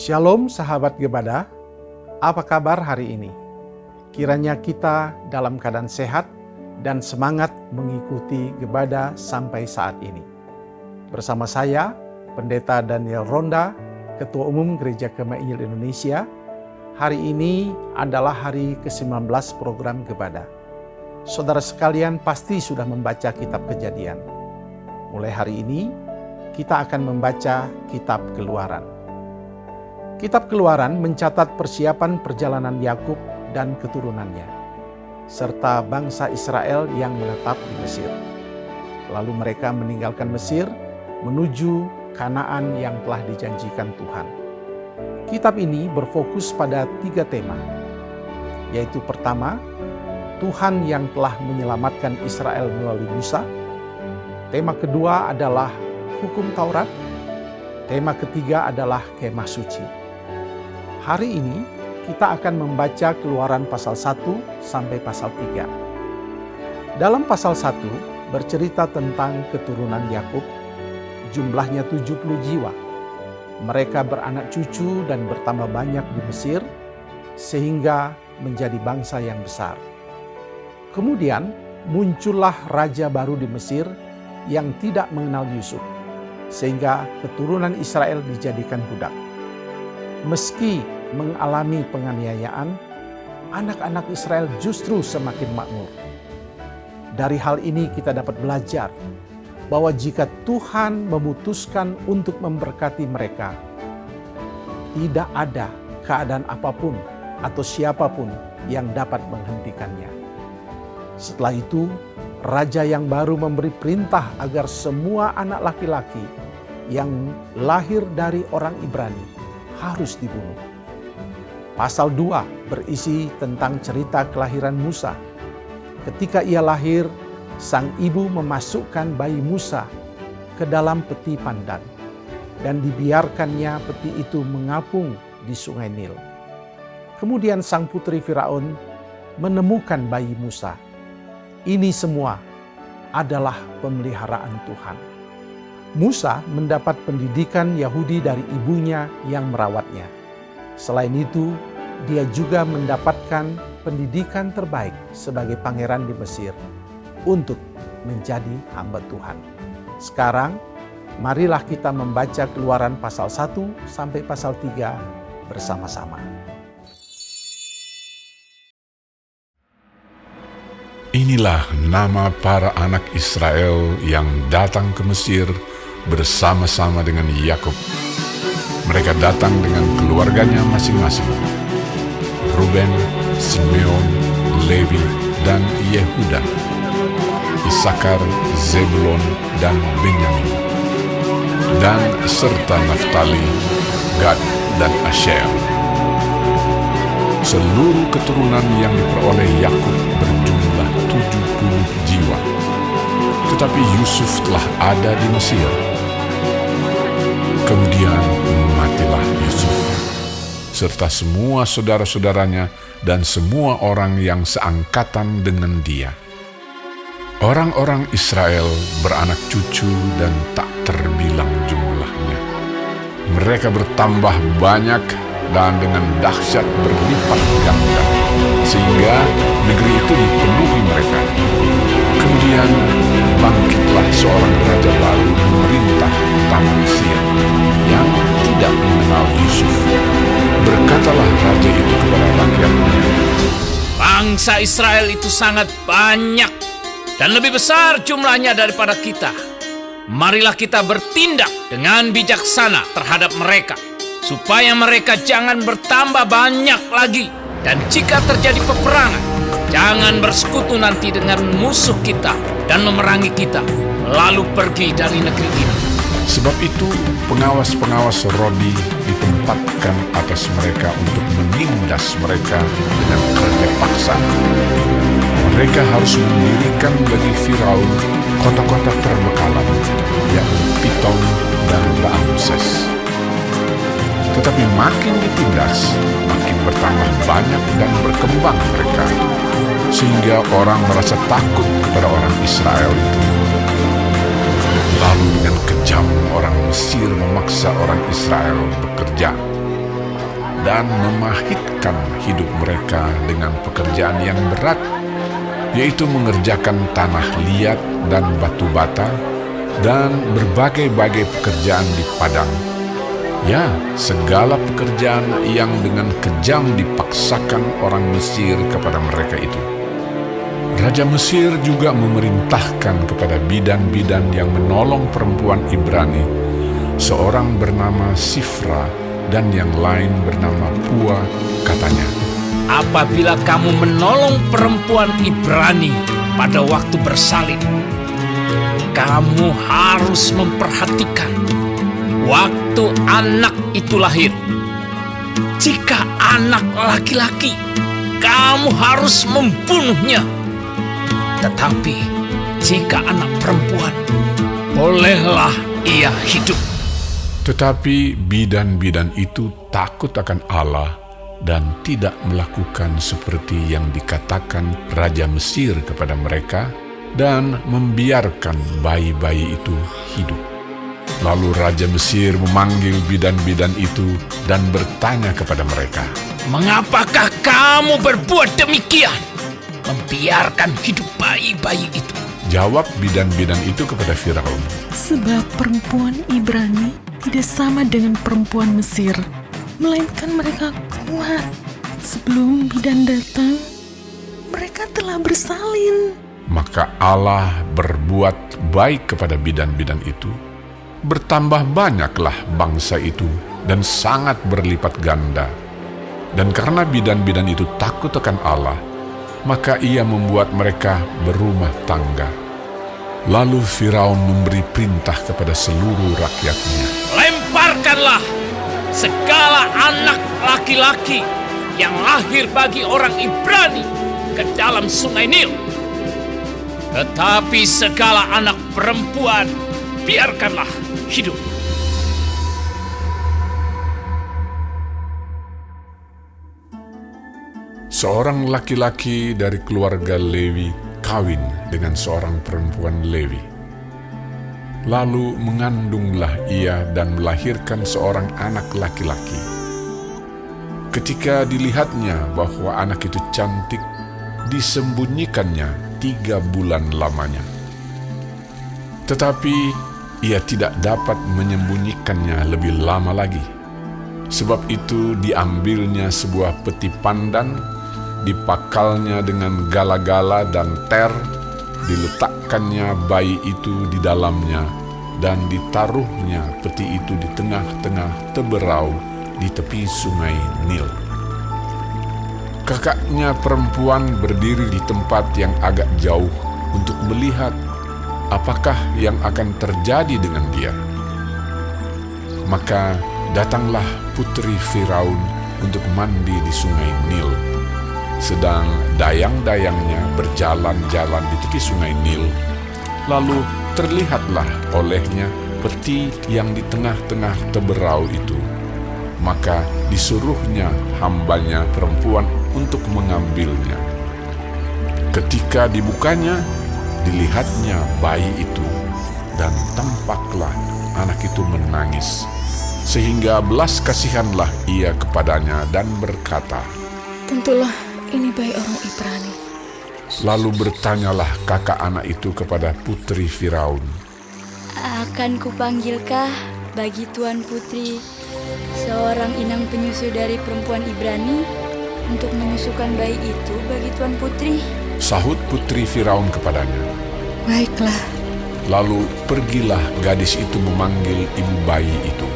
Shalom sahabat Gebada, apa kabar hari ini? Kiranya kita dalam keadaan sehat dan semangat mengikuti Gebada sampai saat ini. Bersama saya, Pendeta Daniel Ronda, Ketua Umum Gereja Kemah Injil Indonesia. Hari ini adalah hari ke-19 program Gebada. Saudara sekalian pasti sudah membaca kitab Kejadian. Mulai hari ini, kita akan membaca kitab Keluaran. Kitab Keluaran mencatat persiapan perjalanan Yakub dan keturunannya, serta bangsa Israel yang menetap di Mesir. Lalu mereka meninggalkan Mesir menuju Kanaan yang telah dijanjikan Tuhan. Kitab ini berfokus pada 3 tema, yaitu pertama, Tuhan yang telah menyelamatkan Israel melalui Musa. Tema kedua adalah hukum Taurat. Tema ketiga adalah kemah suci. Hari ini kita akan membaca Keluaran pasal 1 sampai pasal 3. Dalam pasal 1 bercerita tentang keturunan Yakub, jumlahnya 70 jiwa. Mereka beranak cucu dan bertambah banyak di Mesir, sehingga menjadi bangsa yang besar. Kemudian muncullah raja baru di Mesir yang tidak mengenal Yusuf, sehingga keturunan Israel dijadikan budak. Meski mengalami penganiayaan, anak-anak Israel justru semakin makmur. Dari hal ini kita dapat belajar bahwa jika Tuhan memutuskan untuk memberkati mereka, tidak ada keadaan apapun atau siapapun yang dapat menghentikannya. Setelah itu, raja yang baru memberi perintah agar semua anak laki-laki yang lahir dari orang Ibrani harus dibunuh. Pasal 2 berisi tentang cerita kelahiran Musa. Ketika ia lahir, sang ibu memasukkan bayi Musa ke dalam peti pandan dan dibiarkannya peti itu mengapung di sungai Nil. Kemudian sang putri Firaun menemukan bayi Musa. Ini semua adalah pemeliharaan Tuhan. Musa mendapat pendidikan Yahudi dari ibunya yang merawatnya. Selain itu, dia juga mendapatkan pendidikan terbaik sebagai pangeran di Mesir untuk menjadi hamba Tuhan. Sekarang, marilah kita membaca Keluaran pasal 1 sampai pasal 3 bersama-sama. Inilah nama para anak Israel yang datang ke Mesir bersama-sama dengan Yakub. Mereka datang dengan keluarganya masing-masing. Ruben, Simeon, Levi, dan Yehuda. Isakar, Zebulon, dan Benyamin. Dan serta Naftali, Gad, dan Asher. Seluruh keturunan yang diperoleh Yakub berjumlah 70 jiwa. Tetapi Yusuf telah ada di Mesir. Kemudian matilah Yusuf, serta semua saudara-saudaranya dan semua orang yang seangkatan dengan dia. Orang-orang Israel beranak cucu dan tak terbilang jumlahnya. Mereka bertambah banyak dan dengan dahsyat berlipat ganda, sehingga negeri itu dipenuhi mereka. Kemudian bangkitlah seorang raja baru memerintah tanah Mesir yang tidak mengenal Yusuf. Berkatalah raja itu kepada rakyatnya, bangsa Israel itu sangat banyak dan lebih besar jumlahnya daripada kita. Marilah kita bertindak dengan bijaksana terhadap mereka, supaya mereka jangan bertambah banyak lagi. Dan jika terjadi peperangan, jangan bersekutu nanti dengan musuh kita dan memerangi kita, lalu pergi dari negeri ini. Sebab itu pengawas-pengawas Rodi ditempatkan atas mereka untuk menindas mereka dengan kerja paksa. Mereka harus mendirikan bagi Firaun kota-kota terbekalan, yakni Pitom dan Ramses. Tetapi makin ditindas, makin bertambah banyak dan berkembang mereka, sehingga orang merasa takut kepada orang Israel itu. Lalu dengan kejam orang Mesir memaksa orang Israel bekerja. dan memahitkan hidup mereka dengan pekerjaan yang berat, yaitu mengerjakan tanah liat dan batu bata dan berbagai-bagai pekerjaan di padang. Ya, segala pekerjaan yang dengan kejam dipaksakan orang Mesir kepada mereka itu. Raja Mesir juga memerintahkan kepada bidan-bidan yang menolong perempuan Ibrani, seorang bernama Sifra dan yang lain bernama Pua, katanya, Apabila kamu menolong perempuan Ibrani pada waktu bersalin, kamu harus memperhatikan waktu anak itu lahir. Jika anak laki-laki, kamu harus membunuhnya. Tetapi jika anak perempuan, bolehlah ia hidup. Tetapi bidan-bidan itu takut akan Allah dan tidak melakukan seperti yang dikatakan Raja Mesir kepada mereka dan membiarkan bayi-bayi itu hidup. Lalu Raja Mesir memanggil bidan-bidan itu dan bertanya kepada mereka, Mengapakah kamu berbuat demikian? Membiarkan hidup bayi-bayi itu. Jawab bidan-bidan itu kepada Firaun, Sebab perempuan Ibrani tidak sama dengan perempuan Mesir, melainkan mereka kuat. Sebelum bidan datang, mereka telah bersalin. Maka Allah berbuat baik kepada bidan-bidan itu. Bertambah banyaklah bangsa itu dan sangat berlipat ganda. Dan karena bidan-bidan itu takut akan Allah, maka ia membuat mereka berumah tangga. Lalu Firaun memberi perintah kepada seluruh rakyatnya, Lemparkanlah segala anak laki-laki yang lahir bagi orang Ibrani ke dalam sungai Nil. Tetapi segala anak perempuan biarkanlah hidup. seorang laki-laki dari keluarga Lewi kawin dengan seorang perempuan Lewi. Lalu mengandunglah ia dan melahirkan seorang anak laki-laki. Ketika dilihatnya bahwa anak itu cantik, disembunyikannya 3 bulan lamanya. Tetapi ia tidak dapat menyembunyikannya lebih lama lagi. Sebab itu diambilnya sebuah peti pandan, dipakalnya dengan gala-gala dan ter, diletakkannya bayi itu di dalamnya, dan ditaruhnya peti itu di tengah-tengah teberau di tepi sungai Nil. Kakaknya perempuan berdiri di tempat yang agak jauh untuk melihat apakah yang akan terjadi dengan dia. Maka datanglah putri Firaun untuk mandi di sungai Nil. Sedang dayang-dayangnya berjalan-jalan di tepi sungai Nil, lalu terlihatlah olehnya peti yang di tengah-tengah teberau itu. Maka disuruhnya hambanya perempuan untuk mengambilnya. Ketika dibukanya, dilihatnya bayi itu, dan tampaklah anak itu menangis. Sehingga belas kasihanlah ia kepadanya dan berkata, Tentulah ini bayi orang Ibrani. Lalu bertanyalah kakak anak itu kepada putri Firaun, Akan kupanggilkah bagi Tuan Putri seorang inang penyusu dari perempuan Ibrani untuk menyusukan bayi itu bagi Tuan Putri? Sahut putri Firaun kepadanya. Baiklah, Lalu pergilah gadis itu memanggil ibu bayi itu.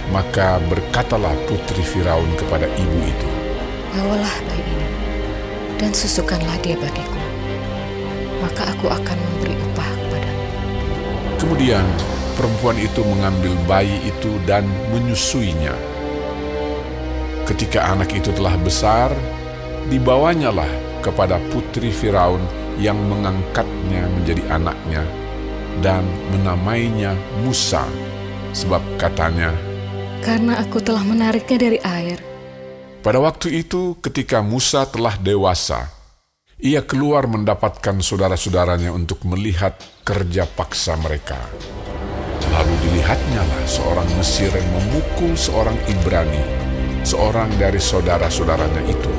Maka berkatalah putri Firaun kepada ibu itu, Bawalah bayi ini, dan susukanlah dia bagiku, maka aku akan memberi upah kepadamu. Kemudian perempuan itu mengambil bayi itu dan menyusuinya. Ketika anak itu telah besar, dibawanyalah kepada putri Firaun yang mengangkatnya menjadi anaknya dan menamainya Musa, sebab katanya, Karena aku telah menariknya dari air. pada waktu itu ketika Musa telah dewasa, ia keluar mendapatkan saudara-saudaranya untuk melihat kerja paksa mereka. Lalu dilihatnyalah seorang Mesir yang memukul seorang Ibrani seorang dari saudara-saudaranya itu.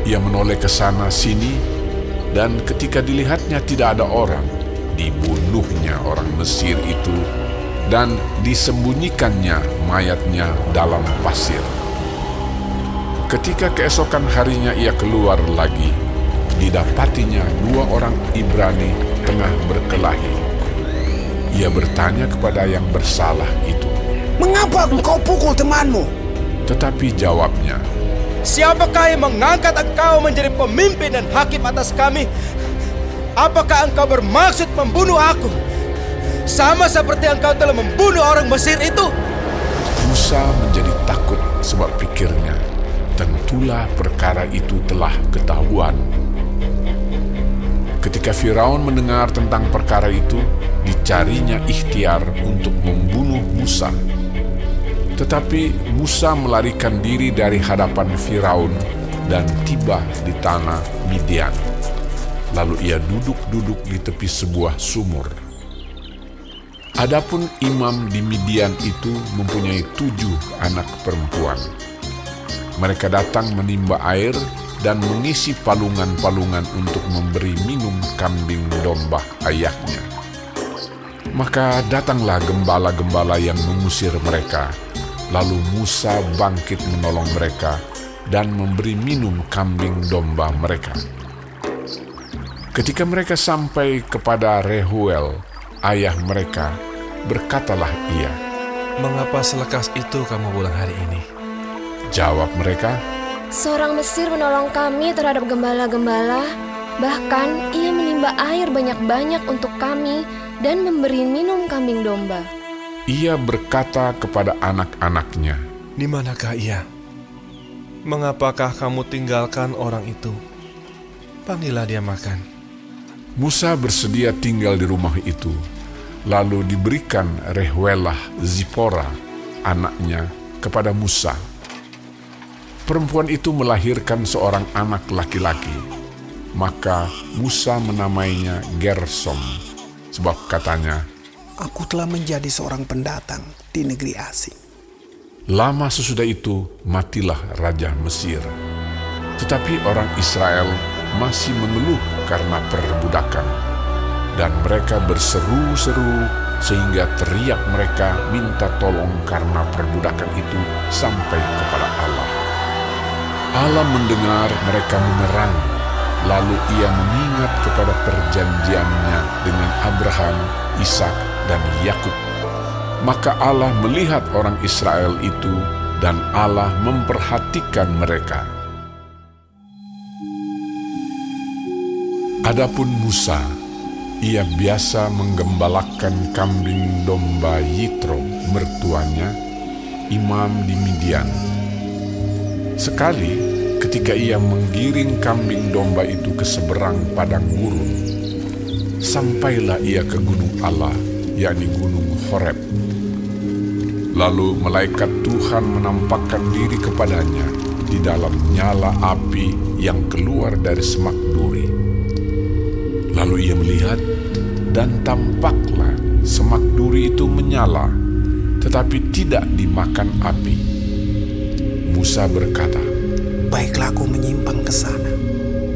Ia menoleh ke sana sini, dan ketika dilihatnya tidak ada orang, dibunuhnya orang Mesir itu dan disembunyikannya mayatnya dalam pasir. Ketika keesokan harinya ia keluar lagi, didapatinya 2 orang Ibrani tengah berkelahi. Ia bertanya kepada yang bersalah itu, "Mengapa engkau pukul temanmu?" Tetapi jawabnya, "Siapakah yang mengangkat engkau menjadi pemimpin dan hakim atas kami? Apakah engkau bermaksud membunuh aku, sama seperti engkau telah membunuh orang Mesir itu?" Musa menjadi takut sebab pikirnya, tentulah perkara itu telah ketahuan. Ketika Firaun mendengar tentang perkara itu, dicarinya ikhtiar untuk membunuh Musa. Tetapi Musa melarikan diri dari hadapan Firaun dan tiba di tanah Midian. Lalu ia duduk-duduk di tepi sebuah sumur. Adapun imam di Midian itu mempunyai 7 anak perempuan. Mereka datang menimba air dan mengisi palungan-palungan untuk memberi minum kambing domba ayahnya. Maka datanglah gembala-gembala yang mengusir mereka. Lalu Musa bangkit menolong mereka dan memberi minum kambing domba mereka. Ketika mereka sampai kepada Reuel, ayah mereka, berkatalah ia, "Mengapa selekas itu kamu pulang hari ini?" Jawab mereka, "Seorang Mesir menolong kami terhadap gembala-gembala, bahkan ia menimba air banyak-banyak untuk kami dan memberi minum kambing domba." Ia berkata kepada anak-anaknya, "Di manakah ia? Mengapakah kamu tinggalkan orang itu? Panggillah dia makan." Musa bersedia tinggal di rumah itu. Lalu diberikan Reuelah Zipora, anaknya, kepada Musa. Perempuan itu melahirkan seorang anak laki-laki. Maka Musa menamainya Gersom, sebab katanya, "Aku telah menjadi seorang pendatang di negeri asing." Lama sesudah itu matilah Raja Mesir. Tetapi orang Israel masih mengeluh karena perbudakan. Dan mereka berseru-seru sehingga teriak mereka minta tolong karena perbudakan itu sampai kepada Allah. Allah mendengar mereka menerang, lalu ia mengingat kepada perjanjiannya dengan Abraham, Ishak, dan Yakub. Maka Allah melihat orang Israel itu dan Allah memperhatikan mereka. Adapun Musa, ia biasa menggembalakan kambing domba Yitro, mertuanya, imam di Midian. Sekali, ketika ia menggiring kambing domba itu ke seberang padang gurun, sampailah ia ke gunung Allah, yakni gunung Horeb. Lalu malaikat Tuhan menampakkan diri kepadanya di dalam nyala api yang keluar dari semak duri. Lalu ia melihat, dan tampaklah semak duri itu menyala, tetapi tidak dimakan api. Musa berkata, "Baiklah aku menyimpang ke sana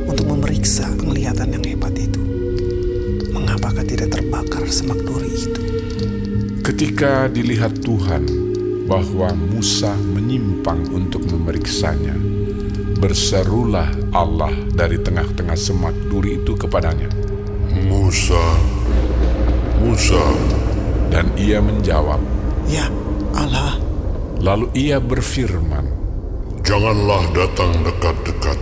untuk memeriksa penglihatan yang hebat itu. Mengapakah tidak terbakar semak duri itu?" Ketika dilihat Tuhan bahwa Musa menyimpang untuk memeriksanya, berserulah Allah dari tengah-tengah semak duri itu kepadanya, "Musa, Musa." Dan ia menjawab, "Ya, Allah." Lalu ia berfirman, "Janganlah datang dekat-dekat.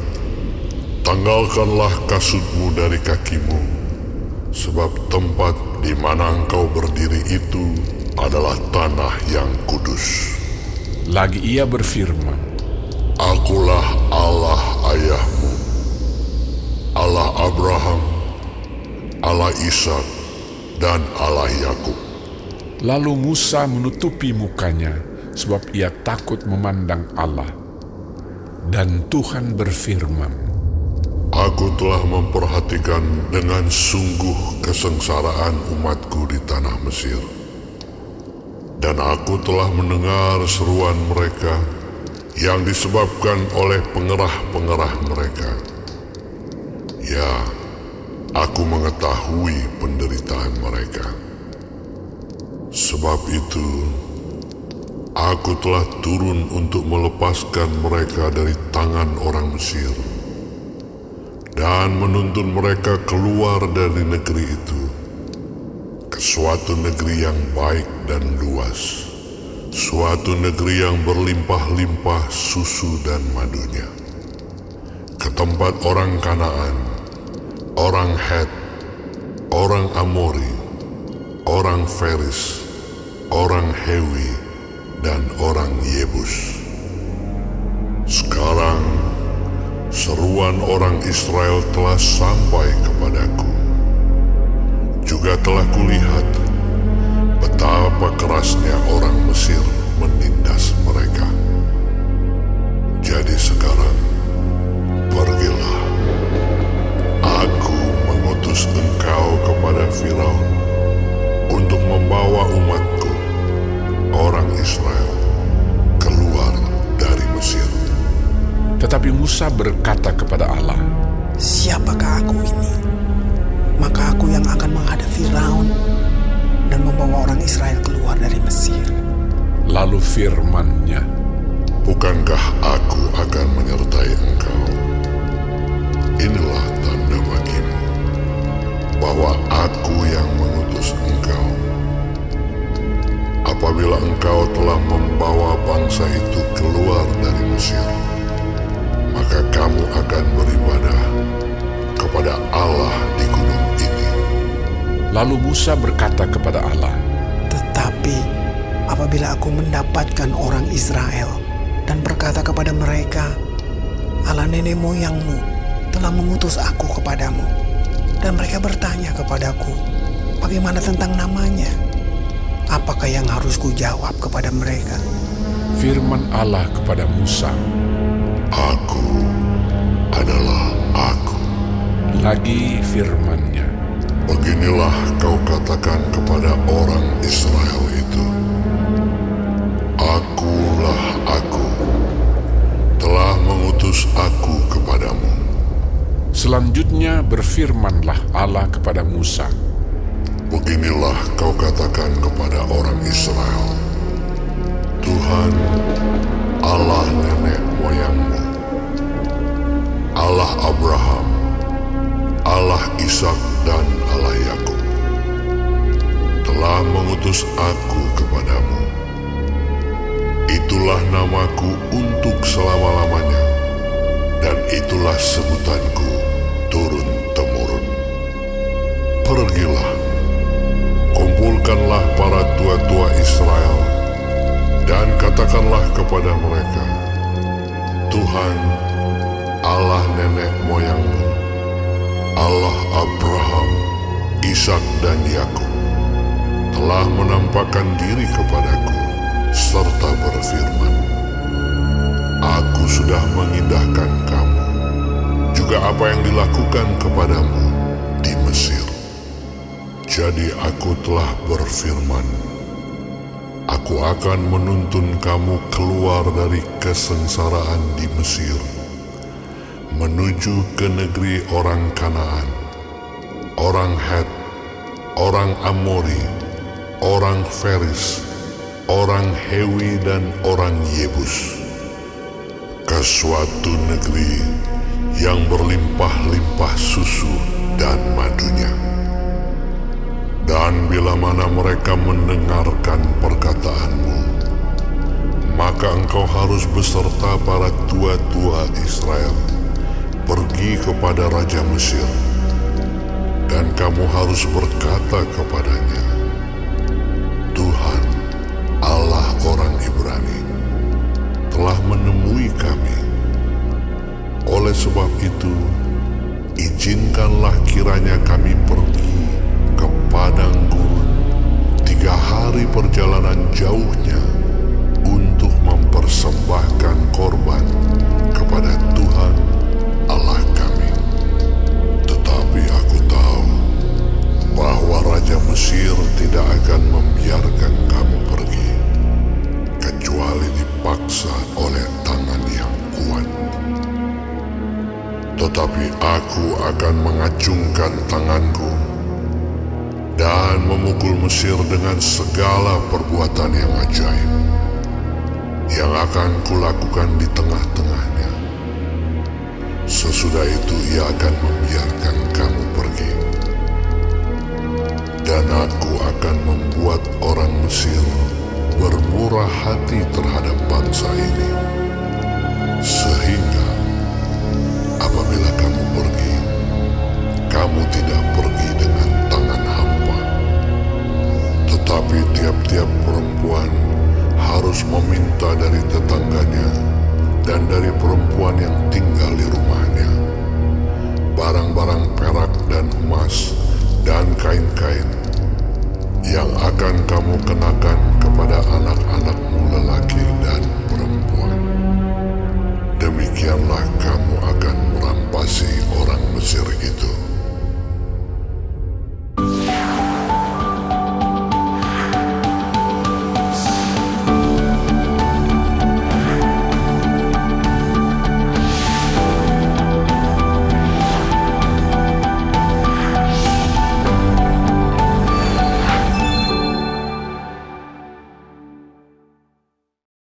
Tanggalkanlah kasutmu dari kakimu, sebab tempat di mana engkau berdiri itu adalah tanah yang kudus." Lagi ia berfirman, "Akulah Allah ayahmu, Allah Abraham, Allah Ishak, dan Allah Yakub." Lalu Musa menutupi mukanya, sebab ia takut memandang Allah. Dan Tuhan berfirman, "Aku telah memperhatikan dengan sungguh kesengsaraan umatku di tanah Mesir. Dan aku telah mendengar seruan mereka yang disebabkan oleh pengerah-pengerah mereka. Ya, aku mengetahui penderitaan mereka. Sebab itu, aku telah turun untuk melepaskan mereka dari tangan orang Mesir dan menuntun mereka keluar dari negeri itu ke suatu negeri yang baik dan luas, suatu negeri yang berlimpah-limpah susu dan madunya, ke tempat orang Kanaan, orang Het, orang Amori, orang Feris, orang Hewi, dan orang Yebus. Sekarang, seruan orang Israel telah sampai kepadaku. Juga telah kulihat betapa kerasnya orang Mesir menindas mereka. Jadi sekarang, pergilah. Aku mengutus engkau kepada Firaun untuk membawa umatku, orang Israel, keluar dari Mesir. Tetapi Musa berkata kepada Allah, Siapakah aku ini? Maka aku yang akan menghadap Firaun dan membawa orang Israel keluar dari Mesir. Lalu firman-Nya, Bukankah aku akan menyertai engkau? Inilah tanda bagimu bahwa aku yang mengutus engkau. Apabila engkau telah membawa bangsa itu keluar dari Mesir, maka kamu akan beribadah kepada Allah di gunung ini. Lalu Musa berkata kepada Allah, Tetapi apabila aku mendapatkan orang Israel dan berkata kepada mereka, Allah nenek moyangmu telah mengutus aku kepadamu, dan mereka bertanya kepadaku, bagaimana tentang namanya? Apakah yang harus kujawab kepada mereka? firman Allah kepada Musa, Aku adalah aku. lagi firman-Nya, Beginilah kau katakan kepada orang Israel itu, Akulah aku, telah mengutus aku kepadamu. Selanjutnya berfirmanlah Allah kepada Musa, Beginilah kau katakan kepada orang Israel, Tuhan, Allah nenek moyangmu, Allah Abraham, Allah Ishak dan Allah Yakub, telah mengutus aku kepadamu. Itulah namaku untuk selama-lamanya, dan itulah sebutanku turun-temurun. Pergilah, kumpulkanlah para tua-tua Israel, dan katakanlah kepada mereka, Tuhan, Allah nenek moyangmu, Allah Abraham, Ishak dan Yakub, telah menampakkan diri kepadaku, serta berfirman, Aku sudah mengindahkan kamu, juga apa yang dilakukan kepadamu di Mesir. Jadi aku telah berfirman, Aku akan menuntun kamu keluar dari kesengsaraan di Mesir, menuju ke negeri orang Kanaan, orang Het, orang Amori, orang Feris, orang Hewi dan orang Yebus, ke suatu negeri yang berlimpah-limpah susu dan madunya. Dan bila mana mereka mendengarkan perkataanmu, maka engkau harus beserta para tua-tua Israel pergi kepada Raja Mesir, dan kamu harus berkata kepadanya, Tuhan, Allah orang Ibrani, telah menemui kami. Oleh sebab itu, izinkanlah kiranya kami pergi ke padang gurun 3 hari perjalanan jauhnya untuk mempersembahkan korban kepada Tuhan Allah kami. Tetapi aku tahu bahwa Raja Mesir tidak akan membiarkan kamu pergi, kecuali dipaksa oleh tangan Tetapi aku akan mengacungkan tanganku dan memukul Mesir dengan segala perbuatan yang ajaib yang akan kulakukan di tengah-tengahnya. Sesudah itu ia akan membiarkan kamu pergi. Dan aku akan membuat orang Mesir bermurah hati terhadap bangsa ini, sehingga apabila kamu pergi, kamu tidak pergi dengan tangan hampa. Tetapi tiap-tiap perempuan harus meminta dari tetangganya dan dari perempuan yang tinggal di rumahnya barang-barang perak dan emas dan kain-kain yang akan kamu kenakan kepada anak-anakmu lelaki